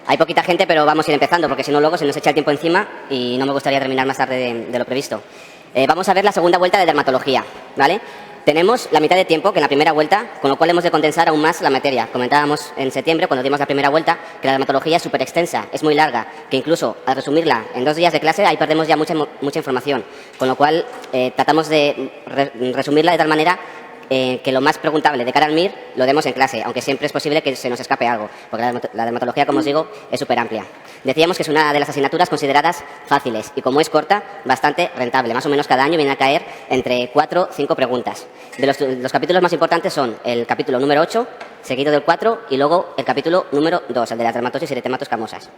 Hay poquita gente, pero vamos a ir empezando, porque si no luego se nos echa el tiempo encima y no me gustaría terminar más tarde de lo previsto. Vamos a ver la segunda vuelta de dermatología, ¿vale? Tenemos la mitad de tiempo que en la primera vuelta, con lo cual hemos de condensar aún más la materia. Comentábamos en septiembre, cuando dimos la primera vuelta, que la dermatología es súper extensa, es muy larga, que incluso al resumirla en 2 días de clase, ahí perdemos ya mucha información. Con lo cual, tratamos de resumirla de tal manera que lo más preguntable de cara al MIR lo demos en clase, aunque siempre es posible que se nos escape algo, porque la dermatología, como os digo, es súper amplia. Decíamos que es una de las asignaturas consideradas fáciles y, como es corta, bastante rentable. Más o menos cada año vienen a caer entre 4 o 5 preguntas. Los capítulos más importantes son el capítulo número 8, seguido del 4, y luego el capítulo número 2, el de las dermatosis y eritematos camosas.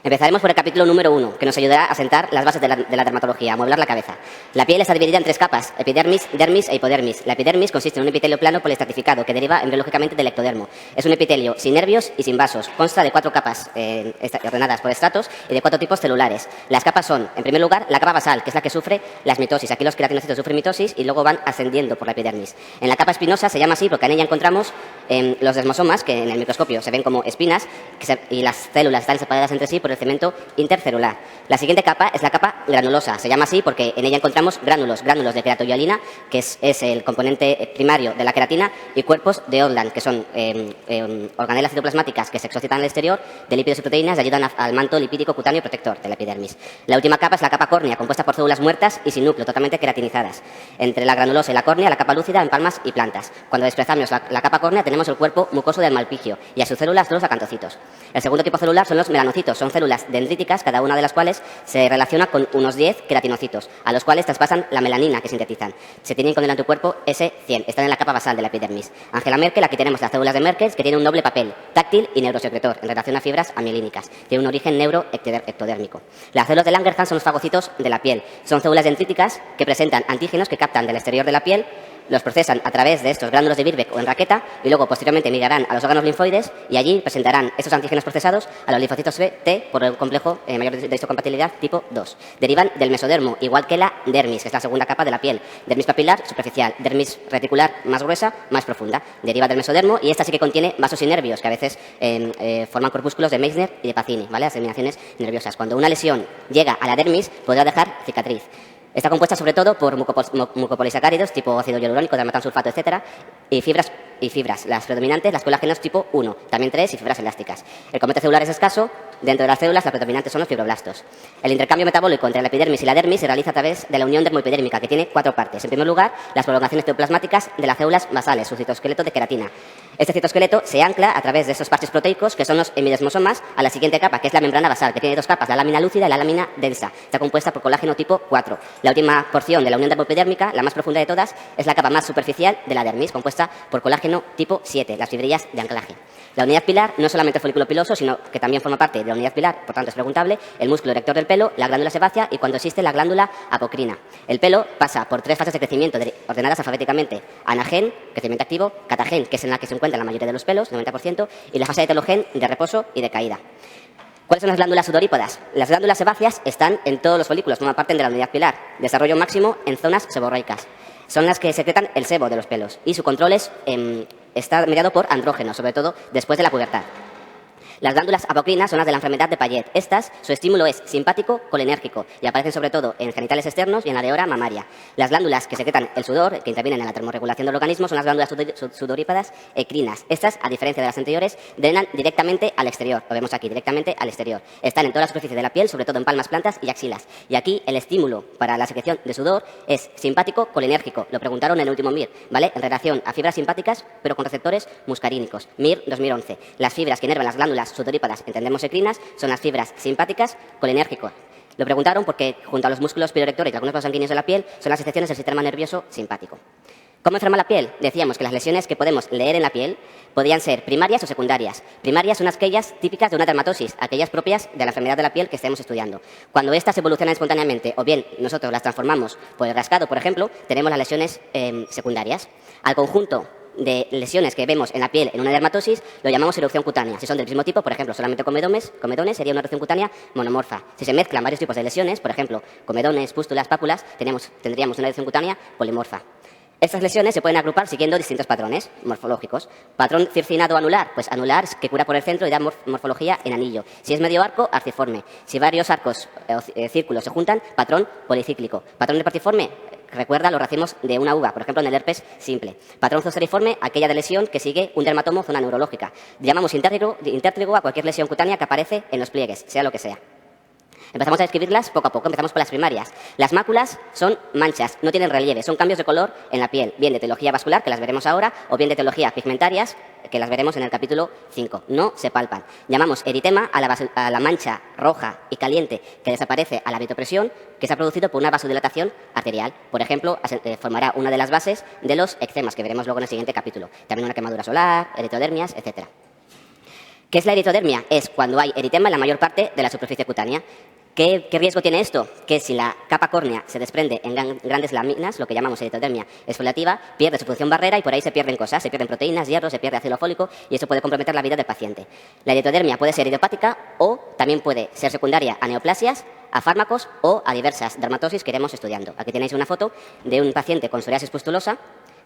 Empezaremos por el capítulo número 1, que nos ayudará a sentar las bases de la dermatología, a mueblar la cabeza. La piel está dividida en 3 capas: epidermis, dermis e hipodermis. La epidermis consiste en un epitelio plano poliestratificado que deriva embriológicamente del ectodermo. Es un epitelio sin nervios y sin vasos. Consta de 4 capas ordenadas por estratos y de 4 tipos celulares. Las capas son, en primer lugar, la capa basal, que es la que sufre las mitosis. Aquí los queratinocitos sufren mitosis y luego van ascendiendo por la epidermis. En la capa espinosa se llama así porque en ella encontramos los desmosomas, que en el microscopio se ven como espinas, y las células están separadas entre sí por el cemento intercelular. La siguiente capa es la capa granulosa. Se llama así porque en ella encontramos gránulos de queratohialina, que es el componente primario de la queratina, y cuerpos de Odland, que son organelas citoplasmáticas que se exocitan al exterior de lípidos y proteínas y ayudan al manto lipídico cutáneo protector de la epidermis. La última capa es la capa córnea, compuesta por células muertas y sin núcleo, totalmente queratinizadas. Entre la granulosa y la córnea, la capa lúcida en palmas y plantas. Cuando desplazamos la capa córnea, tenemos el cuerpo mucoso del malpigio y a sus células los acantocitos. El segundo tipo celular son los melanocitos. Son células dendríticas, cada una de las cuales se relaciona con unos 10 queratinocitos, a los cuales traspasan la melanina que sintetizan. Se tienen con el anticuerpo S100, están en la capa basal de la epidermis. Angela Merkel, aquí tenemos las células de Merkel, que tienen un doble papel, táctil y neurosecretor, en relación a fibras amielínicas. Tiene un origen neuroectodérmico. Las células de Langerhans son los fagocitos de la piel. Son células dendríticas que presentan antígenos que captan del exterior de la piel, los procesan a través de estos gránulos de Birbeck o en raqueta y luego posteriormente migrarán a los órganos linfoides y allí presentarán estos antígenos procesados a los linfocitos T por el complejo mayor de histocompatibilidad tipo 2. Derivan del mesodermo, igual que la dermis, que es la segunda capa de la piel. Dermis papilar, superficial; dermis reticular, más gruesa, más profunda. Deriva del mesodermo y esta sí que contiene vasos y nervios, que a veces forman corpúsculos de Meissner y de Pacini, ¿vale? Las terminaciones nerviosas. Cuando una lesión llega a la dermis, podrá dejar cicatriz. Está compuesta sobre todo por mucopolisacáridos tipo ácido hialurónico, dermatansulfato, etc. y fibras, las predominantes, las colágenos tipo 1, también 3 y fibras elásticas. El componente celular es escaso. Dentro de las células, las predominantes son los fibroblastos. El intercambio metabólico entre la epidermis y la dermis se realiza a través de la unión dermoepidérmica, que tiene 4 partes. En primer lugar, las prolongaciones citoplasmáticas de las células basales, su citoesqueleto de queratina. Este citoesqueleto se ancla a través de estos parches proteicos, que son los hemidesmosomas, a la siguiente capa, que es la membrana basal, que tiene 2 capas, la lámina lúcida y la lámina densa. Está compuesta por colágeno tipo 4. La última porción de la unión dermoepidérmica, la más profunda de todas, es la capa más superficial de la dermis, compuesta por colágeno tipo 7, las fibrillas de anclaje. La unidad pilar no es solamente el folículo piloso, sino que también forma parte de la unidad pilar, por tanto es preguntable, el músculo erector del pelo, la glándula sebácea y cuando existe la glándula apocrina. El pelo pasa por 3 fases de crecimiento ordenadas alfabéticamente: anagen, crecimiento activo; catagen, que es en la que se encuentra la mayoría de los pelos, 90%, y la fase de telogen, de reposo y de caída. ¿Cuáles son las glándulas sudorípadas? Las glándulas sebáceas están en todos los folículos, forman parte de la unidad pilar. Desarrollo máximo en zonas seborreicas. Son las que secretan el sebo de los pelos y su control está mediado por andrógenos, sobre todo después de la pubertad. Las glándulas apocrinas son las de la enfermedad de Payet. Estas, su estímulo es simpático colinérgico y aparecen sobre todo en genitales externos y en la areola mamaria. Las glándulas que secretan el sudor, que intervienen en la termorregulación del organismo, son las glándulas sudorípadas ecrinas. Estas, a diferencia de las anteriores, drenan directamente al exterior. Lo vemos aquí, directamente al exterior. Están en toda la superficie de la piel, sobre todo en palmas, plantas y axilas. Y aquí el estímulo para la secreción de sudor es simpático colinérgico. Lo preguntaron en el último MIR, ¿vale? En relación a fibras simpáticas, pero con receptores muscarínicos. MIR 2011. Las fibras que inervan las glándulas sudorípadas, entendemos ecrinas, son las fibras simpáticas colinérgicas. Lo preguntaron porque, junto a los músculos pilorectores y algunos vasos sanguíneos de la piel, son las secreciones del sistema nervioso simpático. ¿Cómo enferma la piel? Decíamos que las lesiones que podemos leer en la piel podían ser primarias o secundarias. Primarias son aquellas típicas de una dermatosis, aquellas propias de la enfermedad de la piel que estemos estudiando. Cuando estas evolucionan espontáneamente o bien nosotros las transformamos por el rascado, por ejemplo, tenemos las lesiones secundarias. Al conjunto de lesiones que vemos en la piel en una dermatosis lo llamamos erupción cutánea. Si son del mismo tipo, por ejemplo, solamente comedones, sería una erupción cutánea monomorfa. Si se mezclan varios tipos de lesiones, por ejemplo, comedones, pústulas, pápulas, tendríamos una erupción cutánea polimorfa. Estas lesiones se pueden agrupar siguiendo distintos patrones morfológicos. Patrón circinado anular, pues anular es que cura por el centro y da morfología en anillo. Si es medio arco, arciforme. Si varios arcos círculos se juntan, patrón policíclico. Patrón departiforme, recuerda los racimos de una uva, por ejemplo en el herpes simple. Patrón zoster-iforme, aquella de lesión que sigue un dermatomo zona neurológica. Llamamos intértrigo a cualquier lesión cutánea que aparece en los pliegues, sea lo que sea. Empezamos a describirlas poco a poco. Empezamos por las primarias. Las máculas son manchas, no tienen relieve, son cambios de color en la piel, bien de etiología vascular, que las veremos ahora, o bien de etiología pigmentarias, que las veremos en el capítulo 5. No se palpan. Llamamos eritema a la mancha roja y caliente que desaparece a la vasopresión, que se ha producido por una vasodilatación arterial. Por ejemplo, formará una de las bases de los eczemas, que veremos luego en el siguiente capítulo. También una quemadura solar, eritrodermias, etc. ¿Qué es la eritrodermia? Es cuando hay eritema en la mayor parte de la superficie cutánea. ¿Qué riesgo tiene esto? Que si la capa córnea se desprende en grandes láminas, lo que llamamos eritrodermia exfoliativa, pierde su función barrera y por ahí se pierden cosas, se pierden proteínas, hierro, se pierde ácido fólico y eso puede comprometer la vida del paciente. La eritrodermia puede ser idiopática o también puede ser secundaria a neoplasias, a fármacos o a diversas dermatosis que iremos estudiando. Aquí tenéis una foto de un paciente con psoriasis pustulosa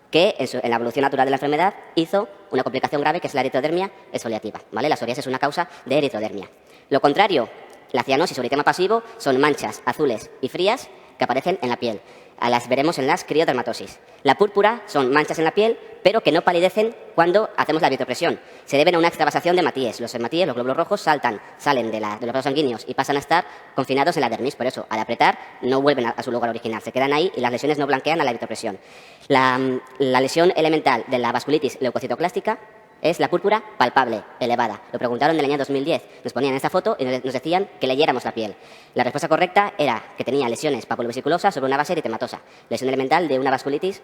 que en la evolución natural de la enfermedad hizo una complicación grave que es la eritrodermia exfoliativa, ¿vale? La psoriasis es una causa de eritrodermia. Lo contrario, la cianosis o eritema pasivo son manchas azules y frías que aparecen en la piel. Las veremos en las criodermatosis. La púrpura son manchas en la piel, pero que no palidecen cuando hacemos la vitropresión. Se deben a una extravasación de hematíes. Los hematíes, los glóbulos rojos, salen de los vasos sanguíneos y pasan a estar confinados en la dermis. Por eso, al apretar, no vuelven a su lugar original. Se quedan ahí y las lesiones no blanquean a la vitropresión. La lesión elemental de la vasculitis leucocitoclástica es la púrpura palpable, elevada. Lo preguntaron en el año 2010. Nos ponían esta foto y nos decían que leyéramos la piel. La respuesta correcta era que tenía lesiones papulovesiculosas sobre una base eritematosa. Lesión elemental de una vasculitis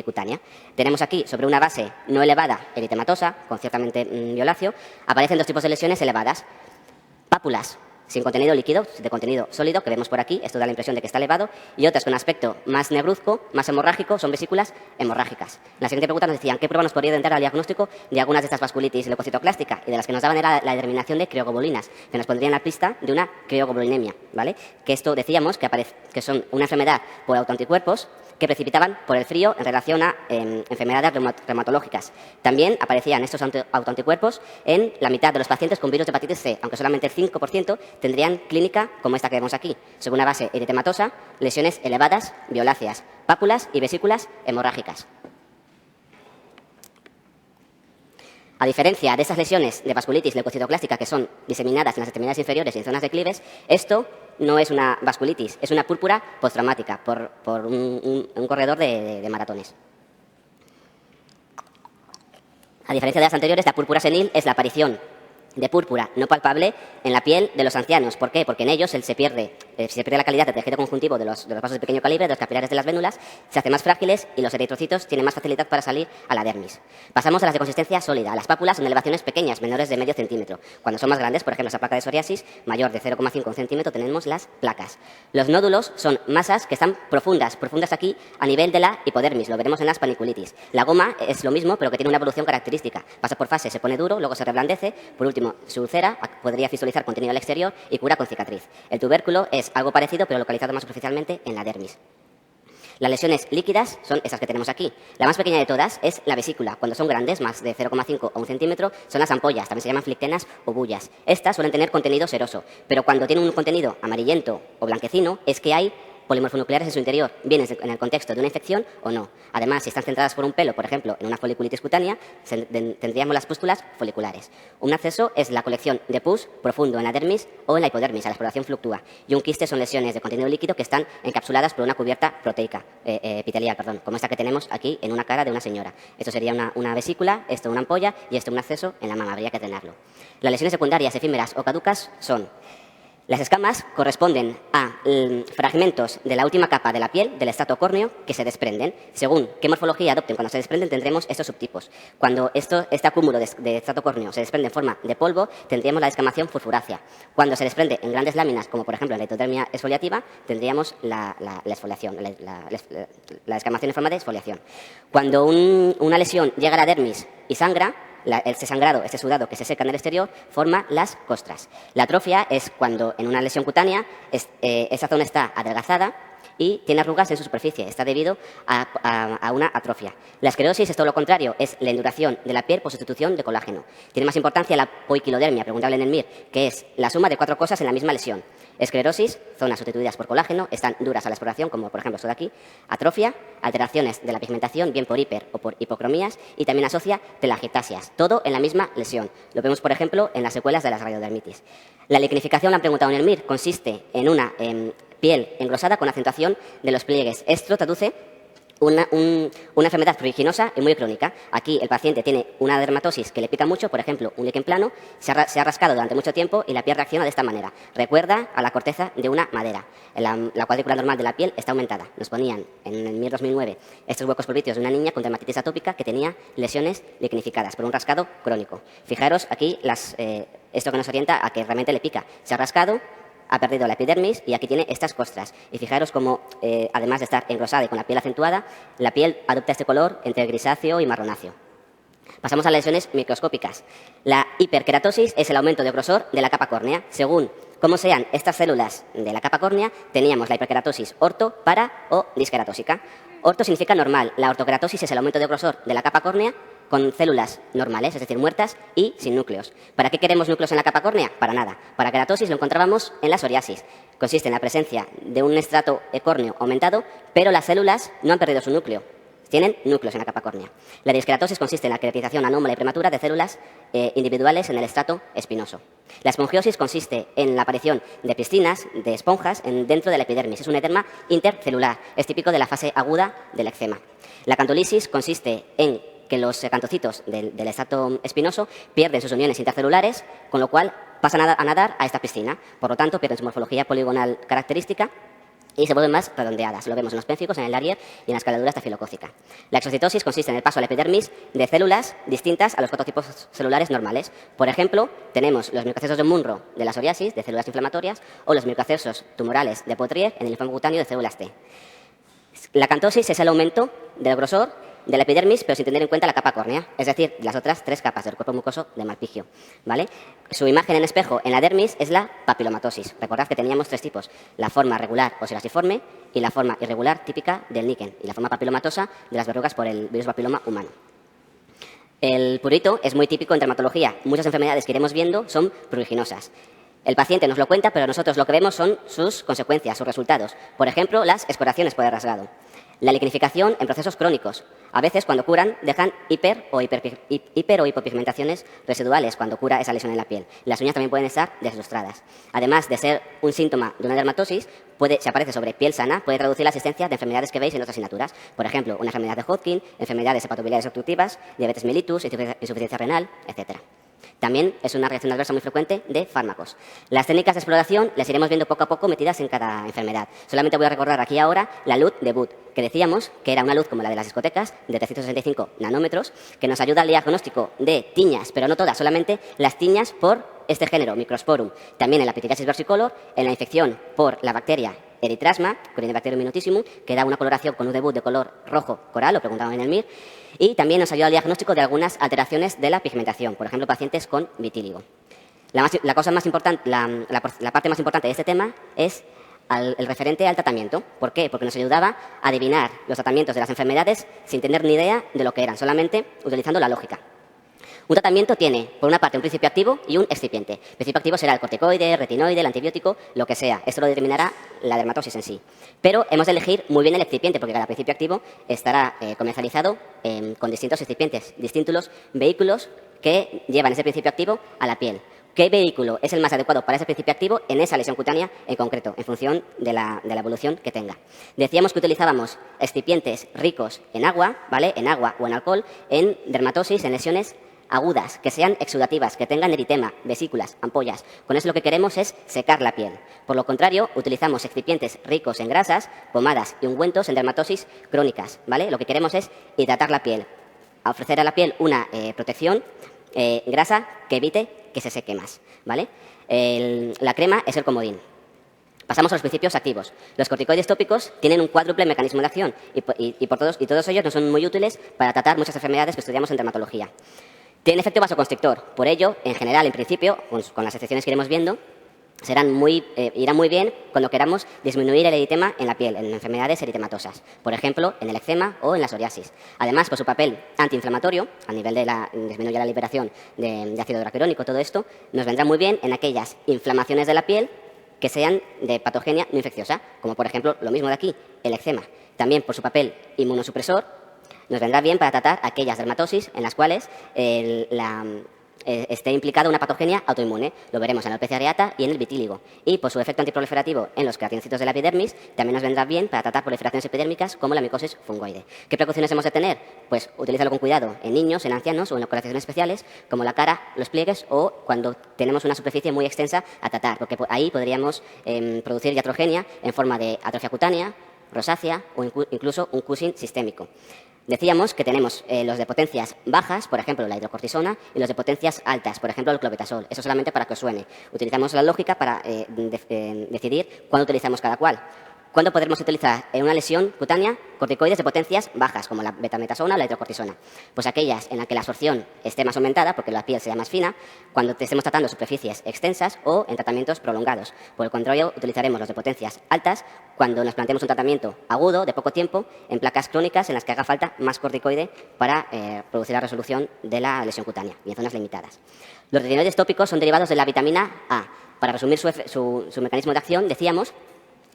cutánea. Tenemos aquí, sobre una base no elevada, eritematosa, con ciertamente violáceo, aparecen dos tipos de lesiones elevadas. Pápulas sin contenido líquido, de contenido sólido, que vemos por aquí, esto da la impresión de que está elevado, y otras con aspecto más negruzco, más hemorrágico, son vesículas hemorrágicas. En la siguiente pregunta nos decían qué prueba nos podría dar al diagnóstico de algunas de estas vasculitis leucocitoclástica, y de las que nos daban era la determinación de crioglobulinas, que nos pondrían la pista de una crioglobulinemia, ¿vale? Que esto decíamos que son una enfermedad por autoanticuerpos que precipitaban por el frío en relación a enfermedades reumatológicas. También aparecían estos autoanticuerpos en la mitad de los pacientes con virus de hepatitis C, aunque solamente el 5% tendrían clínica como esta que vemos aquí, sobre una base eritematosa, lesiones elevadas, violáceas, pápulas y vesículas hemorrágicas. A diferencia de esas lesiones de vasculitis leucocitoclástica que son diseminadas en las extremidades inferiores y en zonas declives, esto no es una vasculitis, es una púrpura postraumática por un corredor de maratones. A diferencia de las anteriores, la púrpura senil es la aparición de púrpura no palpable en la piel de los ancianos. ¿Por qué? Porque en ellos se pierde la calidad del tejido conjuntivo de los vasos de pequeño calibre, de los capilares de las vénulas, se hacen más frágiles y los eritrocitos tienen más facilidad para salir a la dermis. Pasamos a las de consistencia sólida. Las pápulas en elevaciones pequeñas, menores de medio centímetro. Cuando son más grandes, por ejemplo, esa placa de psoriasis, mayor de 0,5 a 1 centímetro, tenemos las placas. Los nódulos son masas que están profundas aquí a nivel de la hipodermis. Lo veremos en las paniculitis. La goma es lo mismo, pero que tiene una evolución característica. Pasa por fase, se pone duro, luego se reblandece, por último se ulcera, podría visualizar contenido al exterior y cura con cicatriz. El tubérculo es algo parecido, pero localizado más superficialmente en la dermis. Las lesiones líquidas son esas que tenemos aquí. La más pequeña de todas es la vesícula. Cuando son grandes, más de 0,5 a 1 centímetro, son las ampollas, también se llaman flictenas o bullas. Estas suelen tener contenido seroso, pero cuando tienen un contenido amarillento o blanquecino, es que hay polimorfonucleares en su interior, bien en el contexto de una infección o no. Además, si están centradas por un pelo, por ejemplo, en una foliculitis cutánea, tendríamos las pústulas foliculares. Un absceso es la colección de pus profundo en la dermis o en la hipodermis, a la exploración fluctúa. Y un quiste son lesiones de contenido líquido que están encapsuladas por una cubierta proteica, epitelial, como esta que tenemos aquí en una cara de una señora. Esto sería una vesícula, esto una ampolla y esto un absceso en la mama, habría que tenerlo. Las lesiones secundarias, efímeras o caducas son: las escamas corresponden a fragmentos de la última capa de la piel, del estrato córneo, que se desprenden. Según qué morfología adopten cuando se desprenden, tendremos estos subtipos. Cuando este acúmulo de estrato córneo se desprende en forma de polvo, tendríamos la descamación furfurácea. Cuando se desprende en grandes láminas, como por ejemplo la ectodermia exfoliativa, tendríamos la exfoliación, la descamación en forma de exfoliación. Cuando una lesión llega a la dermis y sangra, este sangrado, este sudado que se seca en el exterior, forma las costras. La atrofia es cuando en una lesión cutánea esa zona está adelgazada, y tiene arrugas en su superficie. Está debido a una atrofia. La esclerosis es todo lo contrario, es la induración de la piel por sustitución de colágeno. Tiene más importancia la poiquilodermia, preguntable en el MIR, que es la suma de 4 cosas en la misma lesión. Esclerosis, zonas sustituidas por colágeno, están duras a la exploración, como por ejemplo esto de aquí. Atrofia, alteraciones de la pigmentación, bien por hiper o por hipocromías, y también asocia telangiectasias. Todo en la misma lesión. Lo vemos, por ejemplo, en las secuelas de la radiodermitis. La liquenificación, la han preguntado en el MIR, consiste en una piel engrosada con acentuación de los pliegues. Esto traduce una enfermedad pruriginosa y muy crónica. Aquí el paciente tiene una dermatosis que le pica mucho, por ejemplo, un líquen plano, se ha rascado durante mucho tiempo y la piel reacciona de esta manera. Recuerda a la corteza de una madera. La cuadrícula normal de la piel está aumentada. Nos ponían en el MIR 2009 estos huecos purvíteos de una niña con dermatitis atópica que tenía lesiones liquenificadas por un rascado crónico. Fijaros aquí esto que nos orienta a que realmente le pica. Se ha rascado, ha perdido la epidermis y aquí tiene estas costras. Y fijaros cómo, además de estar engrosada y con la piel acentuada, la piel adopta este color entre grisáceo y marronáceo. Pasamos a las lesiones microscópicas. La hiperkeratosis es el aumento de grosor de la capa córnea. Según cómo sean estas células de la capa córnea, teníamos la hiperkeratosis orto, para o disqueratósica. Orto significa normal. La ortokeratosis es el aumento de grosor de la capa córnea con células normales, es decir, muertas y sin núcleos. ¿Para qué queremos núcleos en la capa córnea? Para nada. Para keratosis lo encontrábamos en la psoriasis. Consiste en la presencia de un estrato córneo aumentado, pero las células no han perdido su núcleo. Tienen núcleos en la capa córnea. La disqueratosis consiste en la queratización anómala y prematura de células individuales en el estrato espinoso. La esponjiosis consiste en la aparición de piscinas, de esponjas, dentro de la epidermis. Es un edema intercelular. Es típico de la fase aguda del eczema. La cantolisis consiste en que los cantocitos del estrato espinoso pierden sus uniones intercelulares, con lo cual pasan a nadar a esta piscina. Por lo tanto, pierden su morfología poligonal característica y se vuelven más redondeadas. Lo vemos en los pénficos, en el Larier y en la escaladura estafilocócica. La exocitosis consiste en el paso a la epidermis de células distintas a los 4 tipos celulares normales. Por ejemplo, tenemos los microcesos de Munro de la psoriasis, de células inflamatorias, o los microcesos tumorales de Poirier en el linfoma cutáneo de células T. La cantosis es el aumento del grosor de la epidermis, pero sin tener en cuenta la capa córnea, es decir, las otras 3 capas del cuerpo mucoso de Malpigio, ¿vale? Su imagen en espejo en la dermis es la papilomatosis. Recordad que teníamos 3 tipos, la forma regular o serasiforme y la forma irregular típica del níquel y la forma papilomatosa de las verrugas por el virus papiloma humano. El prurito es muy típico en dermatología. Muchas enfermedades que iremos viendo son pruriginosas. El paciente nos lo cuenta, pero nosotros lo que vemos son sus consecuencias, sus resultados. Por ejemplo, las escoraciones por el rasgado. La liquenificación en procesos crónicos. A veces, cuando curan, dejan hiper o hipopigmentaciones residuales cuando cura esa lesión en la piel. Las uñas también pueden estar deslustradas. Además de ser un síntoma de una dermatosis, si aparece sobre piel sana, puede traducir la existencia de enfermedades que veis en otras asignaturas. Por ejemplo, una enfermedad de Hodgkin, enfermedades hepatobiliares obstructivas, diabetes mellitus, insuficiencia renal, etc. También es una reacción adversa muy frecuente de fármacos. Las técnicas de exploración las iremos viendo poco a poco metidas en cada enfermedad. Solamente voy a recordar aquí ahora la luz de Wood, que decíamos que era una luz como la de las discotecas, de 365 nanómetros, que nos ayuda al diagnóstico de tiñas, pero no todas, solamente las tiñas por este género, Microsporum. También en la pityriasis versicolor, en la infección por la bacteria Erythrasma, Corynebacterium minutissimum, que da una coloración con luz de Wood de color rojo coral, lo preguntaban en el MIR, y también nos ayuda al diagnóstico de algunas alteraciones de la pigmentación, por ejemplo, pacientes con vitíligo. La cosa más importante, la parte más importante de este tema es el referente al tratamiento. ¿Por qué? Porque nos ayudaba a adivinar los tratamientos de las enfermedades sin tener ni idea de lo que eran, solamente utilizando la lógica. Un tratamiento tiene, por una parte, un principio activo y un excipiente. El principio activo será el corticoide, el retinoide, el antibiótico, lo que sea. Esto lo determinará la dermatosis en sí. Pero hemos de elegir muy bien el excipiente, porque cada principio activo estará comercializado con distintos excipientes, distintos vehículos que llevan ese principio activo a la piel. ¿Qué vehículo es el más adecuado para ese principio activo en esa lesión cutánea en concreto, en función de la evolución que tenga? Decíamos que utilizábamos excipientes ricos en agua, ¿vale? En agua o en alcohol, en dermatosis, en lesiones agudas, que sean exudativas, que tengan eritema, vesículas, ampollas. Con eso lo que queremos es secar la piel. Por lo contrario, utilizamos excipientes ricos en grasas, pomadas y ungüentos en dermatosis crónicas, ¿vale? Lo que queremos es hidratar la piel, ofrecer a la piel una protección grasa que evite que se seque más, ¿vale? La crema es el comodín. Pasamos a los principios activos. Los corticoides tópicos tienen un cuádruple mecanismo de acción y todos ellos nos son muy útiles para tratar muchas enfermedades que estudiamos en dermatología. Tienen efecto vasoconstrictor. Por ello, en general, en principio, con las excepciones que iremos viendo, irán muy bien cuando queramos disminuir el eritema en la piel, en enfermedades eritematosas, por ejemplo, en el eczema o en la psoriasis. Además, por su papel antiinflamatorio, a nivel de disminuir la liberación de ácido graquerónico, todo esto, nos vendrá muy bien en aquellas inflamaciones de la piel que sean de patogenia no infecciosa, como por ejemplo, lo mismo de aquí, el eczema. También por su papel inmunosupresor, nos vendrá bien para tratar aquellas dermatosis en las cuales esté implicada una patogenia autoinmune. Lo veremos en la alopecia areata y en el vitíligo. Y por su efecto antiproliferativo en los queratinocitos de la epidermis, también nos vendrá bien para tratar proliferaciones epidérmicas como la micosis fungoide. ¿Qué precauciones hemos de tener? Pues utilízalo con cuidado en niños, en ancianos o en localizaciones especiales como la cara, los pliegues o cuando tenemos una superficie muy extensa a tratar, porque ahí podríamos producir iatrogenia en forma de atrofia cutánea, rosácea o incluso un Cushing sistémico. Decíamos que tenemos los de potencias bajas, por ejemplo, la hidrocortisona, y los de potencias altas, por ejemplo, el clobetasol. Eso solamente para que os suene. Utilizamos la lógica para decidir cuándo utilizamos cada cual. ¿Cuándo podremos utilizar en una lesión cutánea corticoides de potencias bajas, como la betametasona o la hidrocortisona? Pues aquellas en las que la absorción esté más aumentada, porque la piel sea más fina, cuando estemos tratando superficies extensas o en tratamientos prolongados. Por el contrario, utilizaremos los de potencias altas cuando nos planteemos un tratamiento agudo, de poco tiempo, en placas crónicas en las que haga falta más corticoide para producir la resolución de la lesión cutánea y en zonas limitadas. Los retinoides tópicos son derivados de la vitamina A. Para resumir su mecanismo de acción, decíamos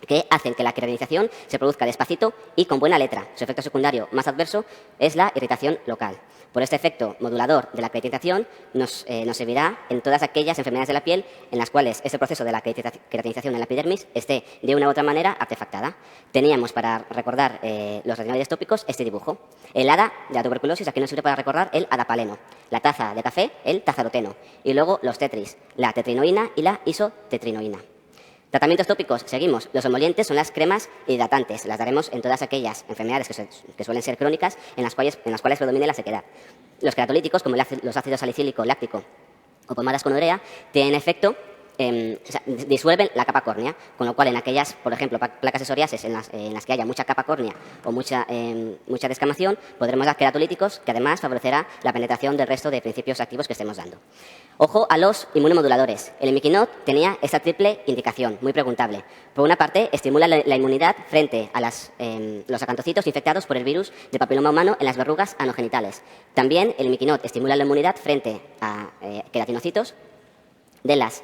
que hacen que la queratinización se produzca despacito y con buena letra. Su efecto secundario más adverso es la irritación local. Por este efecto modulador de la queratinización nos servirá en todas aquellas enfermedades de la piel en las cuales este proceso de la queratinización en la epidermis esté de una u otra manera artefactada. Teníamos para recordar los retinoides tópicos este dibujo. El hada de la tuberculosis, aquí nos sirve para recordar el adapaleno. La taza de café, el tazaroteno. Y luego los tetris, la tetrinoína y la isotetrinoína. Tratamientos tópicos, seguimos. Los emolientes son las cremas hidratantes. Las daremos en todas aquellas enfermedades que suelen ser crónicas en las cuales predomine la sequedad. Los queratolíticos, como los ácidos salicílico, láctico o pomadas con urea, tienen efecto, disuelven la capa córnea, con lo cual en aquellas, por ejemplo, placas de psoriasis en las que haya mucha capa córnea o mucha descamación, podremos dar queratolíticos que además favorecerá la penetración del resto de principios activos que estemos dando. Ojo a los inmunomoduladores. El imiquinot tenía esta triple indicación, muy preguntable. Por una parte, estimula la inmunidad frente a los acantocitos infectados por el virus del papiloma humano en las verrugas anogenitales. También el imiquinot estimula la inmunidad frente a queratinocitos de las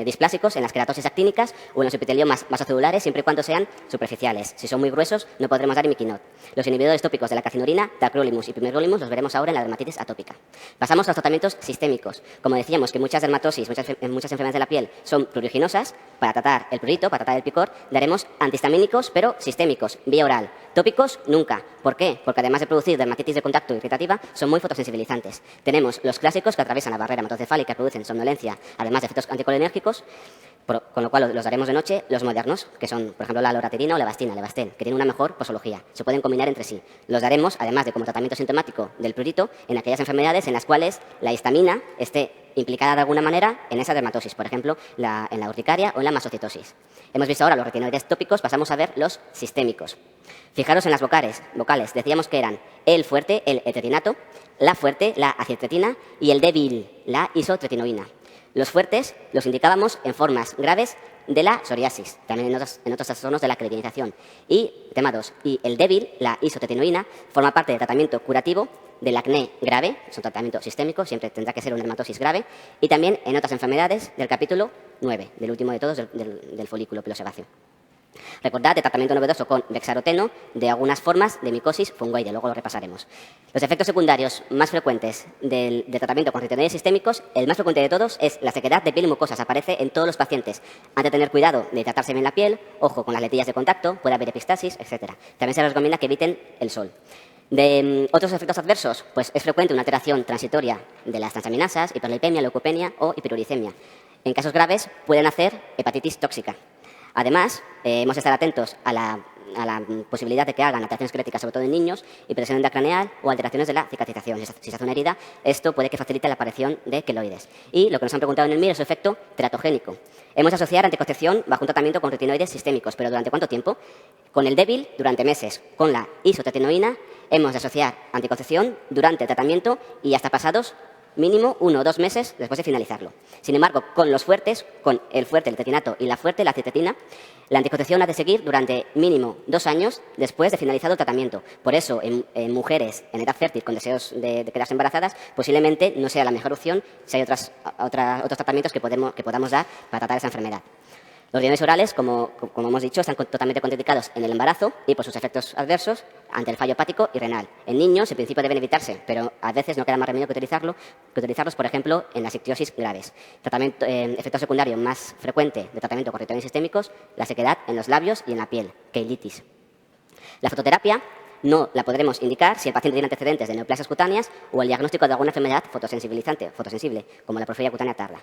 displásicos en las queratosis actínicas o en los epiteliomas vasocelulares, siempre y cuando sean superficiales. Si son muy gruesos, no podremos dar imiquinot. Los inhibidores tópicos de la calcinurina, tacrolimus y pimerolimus, los veremos ahora en la dermatitis atópica. Pasamos a los tratamientos sistémicos. Como decíamos que muchas dermatosis, muchas enfermedades de la piel son pruriginosas, para tratar el prurito, para tratar el picor, daremos antihistamínicos, pero sistémicos, vía oral. Tópicos, nunca. ¿Por qué? Porque además de producir dermatitis de contacto irritativa, son muy fotosensibilizantes. Tenemos los clásicos que atraviesan la barrera hematocefálica y producen somnolencia, además de efectos anticolinérgicos, con lo cual los daremos de noche. Los modernos, que son, por ejemplo, la loraterina o la Levastel, que tienen una mejor posología. Se pueden combinar entre sí. Los daremos, además de como tratamiento sintomático del prurito, en aquellas enfermedades en las cuales la histamina esté implicada de alguna manera en esa dermatosis, por ejemplo, en la urticaria o en la masocitosis. Hemos visto ahora los retinoides tópicos, pasamos a ver los sistémicos. Fijaros en las vocales. Decíamos que eran el fuerte, el etretinato, la fuerte, la acetretina y el débil, la isotretinoína. Los fuertes los indicábamos en formas graves de la psoriasis, también en otros trastornos de la queratinización. Y, tema 2, y el débil, la isotretinoína, forma parte del tratamiento curativo del acné grave, es un tratamiento sistémico, siempre tendrá que ser una dermatosis grave, y también en otras enfermedades del capítulo 9, del último de todos, del folículo pilosebáceo. Recordad el tratamiento novedoso con bexaroteno de algunas formas de micosis fungoide, luego lo repasaremos. Los efectos secundarios más frecuentes del tratamiento con retinoides sistémicos, el más frecuente de todos es la sequedad de piel y mucosas, aparece en todos los pacientes. Han de tener cuidado de tratarse bien la piel, ojo con las letillas de contacto, puede haber epistasis, etc. También se les recomienda que eviten el sol. De otros efectos adversos, pues es frecuente una alteración transitoria de las transaminasas, hiperlipemia, leucopenia o hiperuricemia. En casos graves pueden hacer hepatitis tóxica. Además, hemos de estar atentos a la posibilidad de que hagan alteraciones esqueléticas, sobre todo en niños, hipertensión intracraneal o alteraciones de la cicatrización. Si se hace una herida, esto puede que facilite la aparición de queloides. Y lo que nos han preguntado en el MIR es su efecto teratogénico. Hemos de asociar anticoncepción bajo un tratamiento con retinoides sistémicos, pero ¿durante cuánto tiempo? Con el débil, durante meses. Con la isotretinoína, hemos de asociar anticoncepción durante el tratamiento y hasta pasados mínimo 1 o 2 meses después de finalizarlo. Sin embargo, con los fuertes, con el fuerte, el tetinato y la fuerte, la citetina, la anticoncepción ha de seguir durante mínimo 2 años después de finalizado el tratamiento. Por eso, en mujeres en edad fértil con deseos de quedarse embarazadas, posiblemente no sea la mejor opción si hay otros tratamientos que podamos dar para tratar esa enfermedad. Los bidones orales, como hemos dicho, están totalmente contraindicados en el embarazo y por sus efectos adversos ante el fallo hepático y renal. En niños, en principio, deben evitarse, pero a veces no queda más remedio que utilizarlos, por ejemplo, en las ictiosis graves. Efecto secundario más frecuente de tratamiento con retornos sistémicos, la sequedad en los labios y en la piel, keilitis. La fototerapia no la podremos indicar si el paciente tiene antecedentes de neoplasias cutáneas o el diagnóstico de alguna enfermedad fotosensible, como la porfiria cutánea tarda.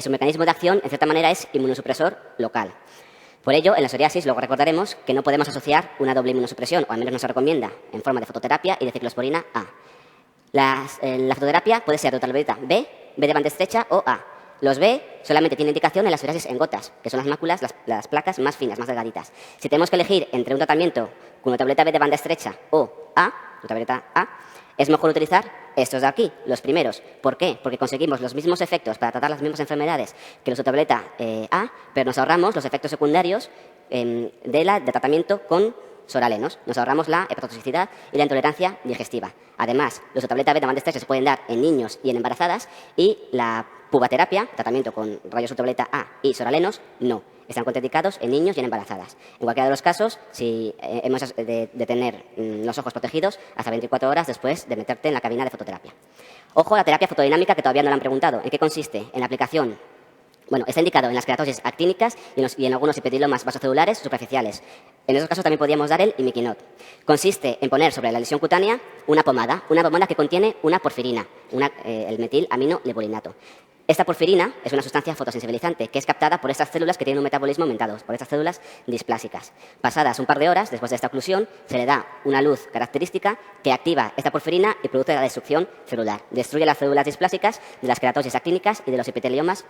Su mecanismo de acción, en cierta manera, es inmunosupresor local. Por ello, en la psoriasis luego recordaremos que no podemos asociar una doble inmunosupresión, o al menos no se recomienda, en forma de fototerapia y de ciclosporina A. La fototerapia puede ser de ultravioleta B, B de banda estrecha o A. Los B solamente tienen indicación en la psoriasis en gotas, que son las máculas, las placas más finas, más delgaditas. Si tenemos que elegir entre un tratamiento con ultravioleta B de banda estrecha o A, ultravioleta A, es mejor utilizar estos de aquí, los primeros. ¿Por qué? Porque conseguimos los mismos efectos para tratar las mismas enfermedades que los ultravioleta A, pero nos ahorramos los efectos secundarios de tratamiento con soralenos. Nos ahorramos la hepatotoxicidad y la intolerancia digestiva. Además, los ultravioleta B de banda estrecha se pueden dar en niños y en embarazadas, y la pubaterapia, tratamiento con rayos ultravioleta A y soralenos, no. Están contraindicados en niños y en embarazadas. En cualquiera de los casos, si hemos de tener los ojos protegidos hasta 24 horas después de meterte en la cabina de fototerapia. Ojo a la terapia fotodinámica, que todavía no la han preguntado. ¿En qué consiste? En la aplicación. Bueno, está indicado en las queratosis actínicas y en algunos epiteliomas vasocelulares superficiales. En esos casos también podríamos dar el imiquinot. Consiste en poner sobre la lesión cutánea una pomada que contiene una porfirina, el metilaminolepolinato. Esta porfirina es una sustancia fotosensibilizante que es captada por estas células que tienen un metabolismo aumentado, por estas células displásicas. Pasadas un par de horas después de esta oclusión, se le da una luz característica que activa esta porfirina y produce la destrucción celular. Destruye las células displásicas de las queratosis actínicas y de los epiteliomas